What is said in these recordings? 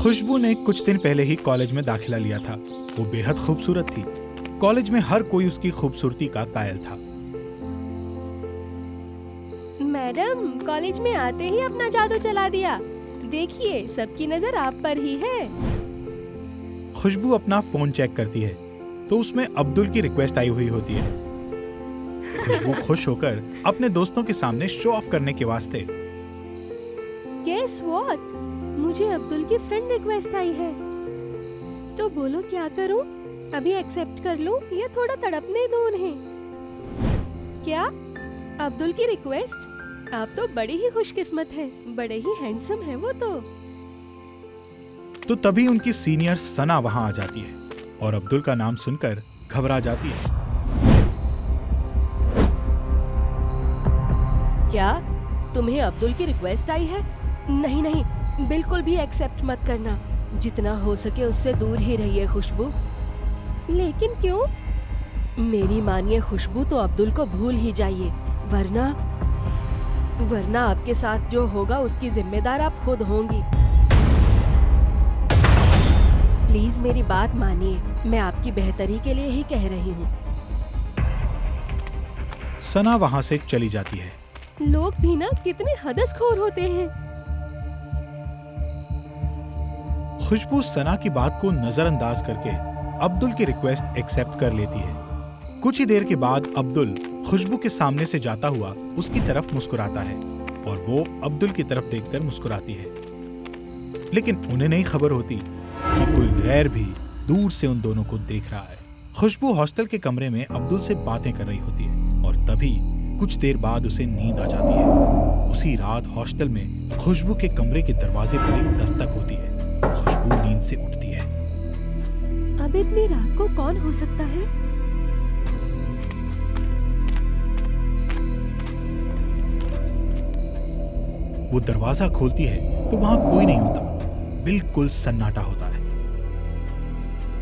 खुशबू ने कुछ दिन पहले ही कॉलेज में दाखिला लिया था। वो बेहद खूबसूरत थी। कॉलेज में हर कोई उसकी खूबसूरती का कायल था। मैडम, कॉलेज में आते ही अपना जादू चला दिया। देखिए, सबकी नजर आप पर ही है। खुशबू अपना फोन चेक करती है तो उसमें अब्दुल की रिक्वेस्ट आई हुई होती है। खुशबू खुश होकर अपने दोस्तों के सामने शो ऑफ करने के वास्ते गेस व्हाट? मुझे अब्दुल की फ्रेंड रिक्वेस्ट आई है। तो बोलो क्या करूं? अभी एक्सेप्ट कर लूं या थोड़ा तड़पने दो उन्हें? क्या? अब्दुल की रिक्वेस्ट? आप तो बड़ी ही खुशकिस्मत हैं, बड़े ही हैंडसम हैं वो तो तभी उनकी सीनियर सना वहां आ जाती है और अब्दुल का नाम सुनकर घबरा जाती है। क्या तुम्हें अब्दुल की रिक्वेस्ट आई है? नहीं नहीं, बिल्कुल भी एक्सेप्ट मत करना। जितना हो सके उससे दूर ही रहिए खुशबू। लेकिन क्यों? मेरी मानिए खुशबू, तो अब्दुल को भूल ही जाइए, वरना आपके साथ जो होगा उसकी जिम्मेदार आप खुद होंगी। प्लीज मेरी बात मानिए, मैं आपकी बेहतरी के लिए ही कह रही हूँ। सना वहां से चली जाती है। लोग भी ना कितने हदसखोर होते हैं। खुशबू सना की बात को नजरअंदाज करके अब्दुल की रिक्वेस्ट एक्सेप्ट कर लेती है। कुछ ही देर के बाद अब्दुल खुशबू के सामने से जाता हुआ उसकी तरफ मुस्कुराता है और वो अब्दुल की तरफ देखकर मुस्कुराती है। लेकिन उन्हें नहीं खबर होती कि कोई गैर भी दूर से उन दोनों को देख रहा है। खुशबू हॉस्टल के कमरे में अब्दुल से बातें कर रही होती है और तभी कुछ देर बाद उसे नींद आ जाती है। उसी रात हॉस्टल में खुशबू के कमरे के दरवाजे पर एक दस्तक होती है। खुशबू नींद से उठती है। अब इतनी रात को कौन हो सकता है? वो दरवाजा खोलती है तो वहां कोई नहीं होता, बिल्कुल सन्नाटा होता है।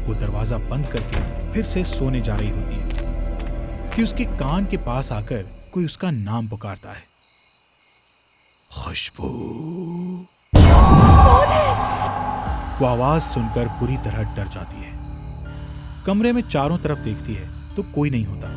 वो दरवाजा बंद करके फिर से सोने जा रही होती है कि उसके कान के पास आकर कोई उसका नाम पुकारता है, खुशबू। वो आवाज सुनकर बुरी तरह डर जाती है। कमरे में चारों तरफ देखती है तो कोई नहीं होता।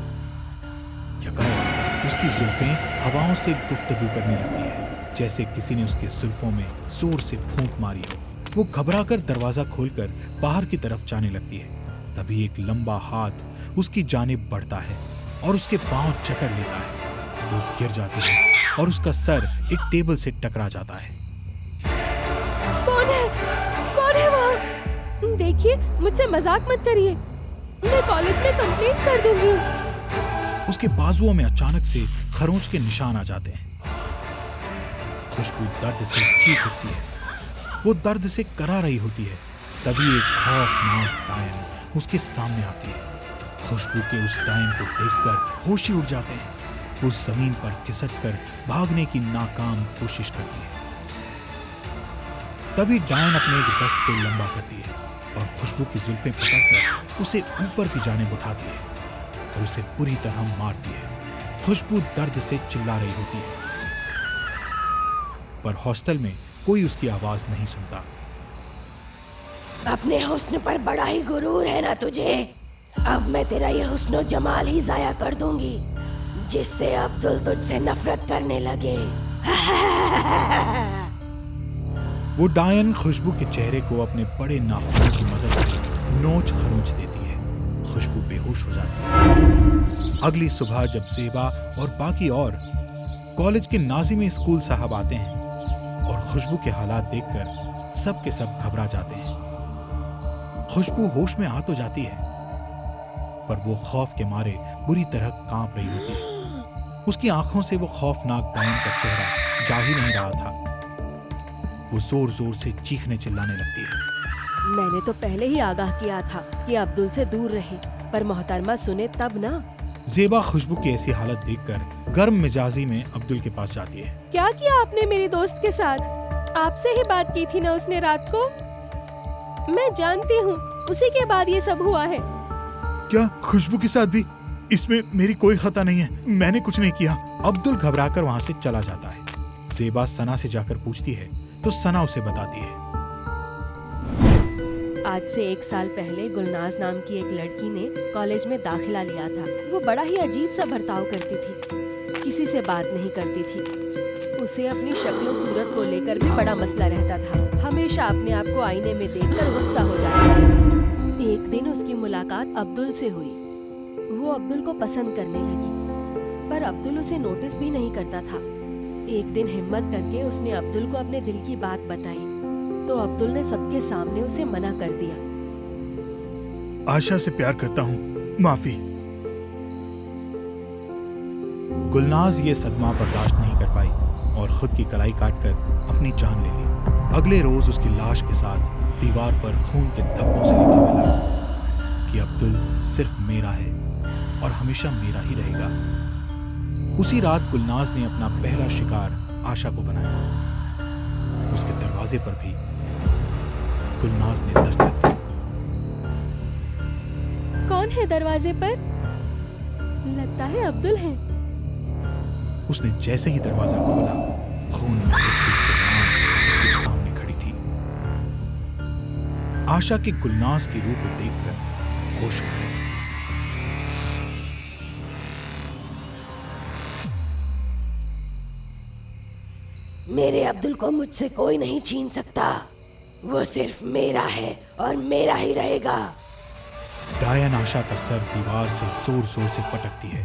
यकायक उसकी जुल्फें हवाओं से गुफ्तगू करने लगती है, जैसे किसी ने उसके जुल्फों में जोर से फूंक मारी हो। वो घबराकर दरवाजा खोलकर बाहर की तरफ जाने लगती है। तभी एक लंबा हाथ उसकी जानिब बढ़ता है और उसके पांव जकड़ लेता है। वो गिर जाती है और उसका सर एक टेबल से टकरा जाता है। कौन है? कौन है वहाँ? देखिए, मुझसे मजाक मत करिए, मैं कॉलेज में कंप्लेंट कर दूंगी। उसके बाजुओं में अचानक से खरोंच के निशान आ जाते हैं। खुशबू दर्द से चीख उठती है। वो दर्द से करा रही होती है। तभी एक खौफनाक डायन उसके सामने आती है। खुशबू के उस डायन को देखकर होश ही उड़ जाते हैं। वो जमीन पर खिसक कर भागने की नाकाम कोशिश करती है। तभी डायन अपने एक दस्त को लंबा करती है और खुशबू की जुल्फें पकड़कर उसे ऊपर की जानिब उठाती है और उसे पूरी तरह मारती है। खुशबू दर्द से चिल्ला रही होती है, पर हॉस्टल में कोई उसकी आवाज नहीं सुनता। अपने हुस्न पर बड़ा ही गुरूर है ना तुझे? अब मैं तेरा ये हुस्न जमाल ही जाया कर दूंगी, जिससे अब्दुल तुझसे नफरत करने लगे। वो डायन खुशबू के चेहरे को अपने बड़े नाखूनों की मदद से नोच खरोंच देती है। खुशबू बेहोश हो जाती है। अगली सुबह जब ज़ेबा और बाकी और कॉलेज के नाज़िम स्कूल साहब आते हैं और खुशबू के हालात देखकर सब के सब घबरा जाते हैं। खुशबू होश में आ तो जाती है, पर वो खौफ के मारे बुरी तरह कांप रही होती है। उसकी आंखों से वो खौफनाक डायन का चेहरा जा ही नहीं रहा था। वो जोर जोर से चीखने चिल्लाने लगती है। मैंने तो पहले ही आगाह किया था कि अब्दुल से दूर रहे, पर मोहतरमा सुने तब ना। ज़ेबा खुशबू की ऐसी हालत देखकर गर्म मिजाजी में अब्दुल के पास जाती है। क्या किया आपने मेरे दोस्त के साथ? आपसे ही बात की थी ना उसने रात को? मैं जानती हूँ, उसी के बाद ये सब हुआ है। क्या खुशबू के साथ भी? इसमें मेरी कोई खता नहीं है, मैंने कुछ नहीं किया। अब्दुल घबराकर वहाँ से चला जाता है। ज़ेबा सना से जाकर पूछती है तो सना उसे बताती है। आज से 1 साल पहले गुलनाज नाम की एक लड़की ने कॉलेज में दाखिला लिया था। वो बड़ा ही अजीब सा बर्ताव करती थी, किसी से बात नहीं करती थी। उसे अपनी शक्ल सूरत को लेकर भी बड़ा मसला रहता था। हमेशा अपने आप को आईने में देखकर गुस्सा हो जाती थी। एक दिन उसकी मुलाकात अब्दुल से हुई। वो अब्दुल को पसंद करने लगी, पर अब्दुल उसे नोटिस भी नहीं करता था। एक दिन हिम्मत करके उसने अब्दुल को अपने दिल की बात बताई, तो अब्दुल ने सबके सामने उसे मना कर दिया। आशा से प्यार करता हूँ, माफी। गुलनाज ये सदमा बर्दाश्त नहीं कर पाई और खुद की कलाई काटकर अपनी जान ले ली। अगले रोज उसकी लाश के साथ दीवार पर खून के धब्बों से लिखा मिला कि अब्दुल सिर्फ मेरा है और हमेशा मेरा ही रहेगा। उसी रात गुलनाज ने अपना पहला शिकार आशा को बनाया। उसके दरवाजे पर भी गुलनाज ने दस्तक दी। कौन है दरवाजे पर? लगता है अब्दुल है। उसने जैसे ही दरवाजा खोला, खून में लिपटी गुलनाज उसके सामने खड़ी थी। आशा के गुलनाज की रूह को देखकर होश हो गई। मेरे अब्दुल को मुझसे कोई नहीं छीन सकता। वो सिर्फ मेरा है और मेरा ही रहेगा। डायन आशा का सर दीवार से जोर जोर से पटकती है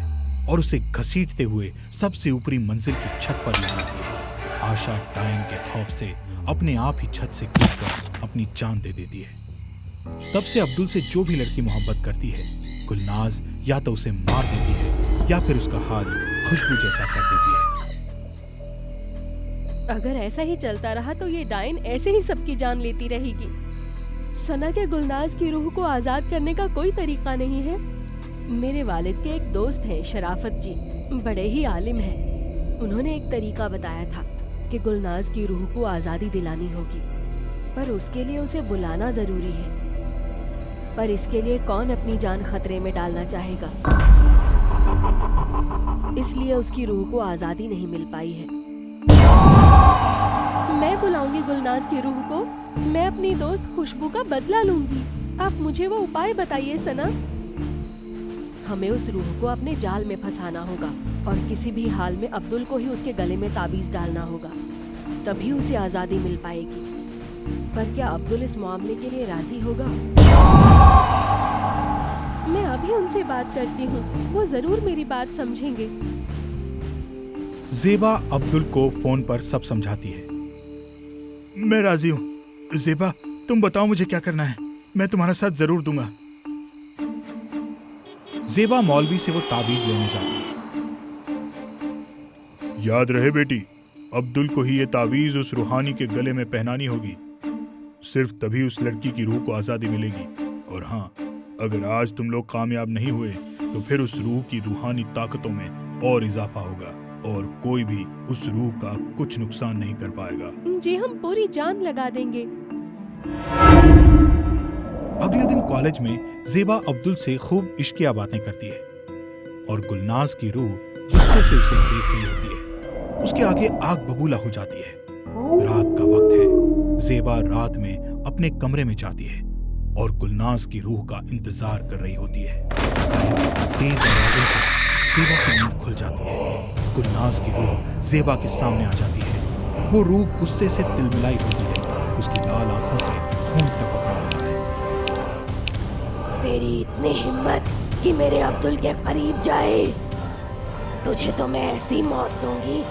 और उसे घसीटते हुए सबसे ऊपरी मंजिल की छत पर ले जाती है। आशा डायन के खौफ से अपने आप ही छत से कूदकर अपनी जान दे देती है। तब से अब्दुल से जो भी लड़की मोहब्बत करती है, गुलनाज या तो उसे मार देती है या फिर उसका हाल खुशबू जैसा कर देती है। अगर ऐसा ही चलता रहा तो ये डायन ऐसे ही सबकी जान लेती रहेगी। सना के गुलनाज की रूह को आजाद करने का कोई तरीका नहीं है। मेरे वालिद के एक दोस्त हैं, शराफत जी, बड़े ही आलिम हैं। उन्होंने एक तरीका बताया था कि गुलनाज की रूह को आजादी दिलानी होगी, पर उसके लिए उसे बुलाना जरूरी है। पर इसके लिए कौन अपनी जान खतरे में डालना चाहेगा? इसलिए उसकी रूह को आजादी नहीं मिल पाई है। मैं बुलाऊंगी गुलनाज की रूह को। मैं अपनी दोस्त खुशबू का बदला लूंगी। आप मुझे वो उपाय बताइए सना। हमें उस रूह को अपने जाल में फंसाना होगा और किसी भी हाल में अब्दुल को ही उसके गले में ताबीज डालना होगा, तभी उसे आजादी मिल पाएगी। पर क्या अब्दुल इस मामले के लिए राजी होगा? मैं अभी उनसे बात करती हूँ, वो जरूर मेरी बात समझेंगे। ज़ेबा अब्दुल को फोन पर सब समझाती है। मैं राजी हूँ। ज़ेबा, तुम बताओ मुझे क्या करना है, मैं तुम्हारा साथ जरूर दूंगा। ज़ेबा मौलवी से वो ताबीज लेने जाती है। याद रहे बेटी, अब्दुल को ही ये ताबीज उस रूहानी के गले में पहनानी होगी। सिर्फ तभी उस लड़की की रूह को आजादी मिलेगी। और हाँ, अगर आज तुम लोग कामयाब नहीं हुए तो फिर उस रूह की रूहानी ताकतों में और इजाफा होगा और कोई भी उस रूह का कुछ नुकसान नहीं कर पाएगा। जी, हम पूरी जान लगा देंगे। अगले दिन कॉलेज में ज़ेबा अब्दुल से खूब इश्किया बातें करती है और गुलनाज की रूह गुस्से से उसे देख रही होती है। उसके आगे आग बबूला हो जाती है। रात का वक्त है। ज़ेबा रात में अपने कमरे में जाती है और गुलनाज की रूह का इंतजार कर रही होती है। तेज आवाज़ों से ज़ेबा की नींद खुल जाती है। गुलनाज की रूह ज़ेबा के सामने आ जाती है। वो रूह गुस्से से तिलमिलाई होती है। उसकी लाल आंखों से खून टपक रहा होता है। तेरी इतनी हिम्मत कि मेरे अब्दुल के करीब जाए। तुझे तो मैं ऐसी मौत दूंगी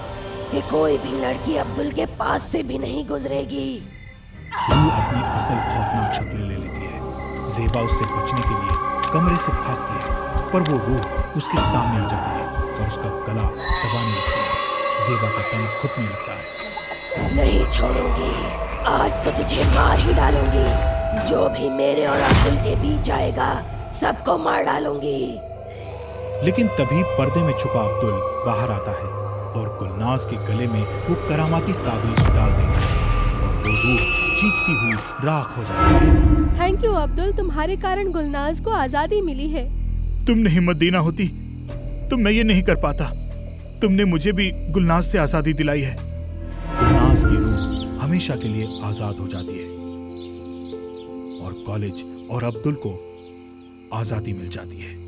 कि कोई भी लड़की अब्दुल के पास से भी नहीं गुजरेगी। रूह अपनी असल खौफनाक शक्ल ले लेती है। ज़ेबा उससे बचने के लिए कमरे से भागती है, पर वो रूह उसके सामने आ जाती है और उसका गला दबाने लगती है। ज़ेबा का दम घुटने लगता है। नहीं छोड़ूंगी, आज तो तुझे मार ही डालूंगी। जो भी मेरे और अब्दुल के बीच आएगा सबको मार डालूंगी। लेकिन तभी पर्दे में छुपा अब्दुल बाहर आता है और गुलनाज के गले में वो करामाती ताबीज डाल देता है और वो रूह चीखती हुई राख हो जाती है। थैंक यू अब्दुल, तुम्हारे कारण गुलनाज को आजादी मिली है। तुमने हिम्मत दी ना होती तो मैं ये नहीं कर पाता। तुमने मुझे भी गुलनाज से आजादी दिलाई है। गुलनाज की रूह हमेशा के लिए आजाद हो जाती है और कॉलेज और अब्दुल को आजादी मिल जाती है।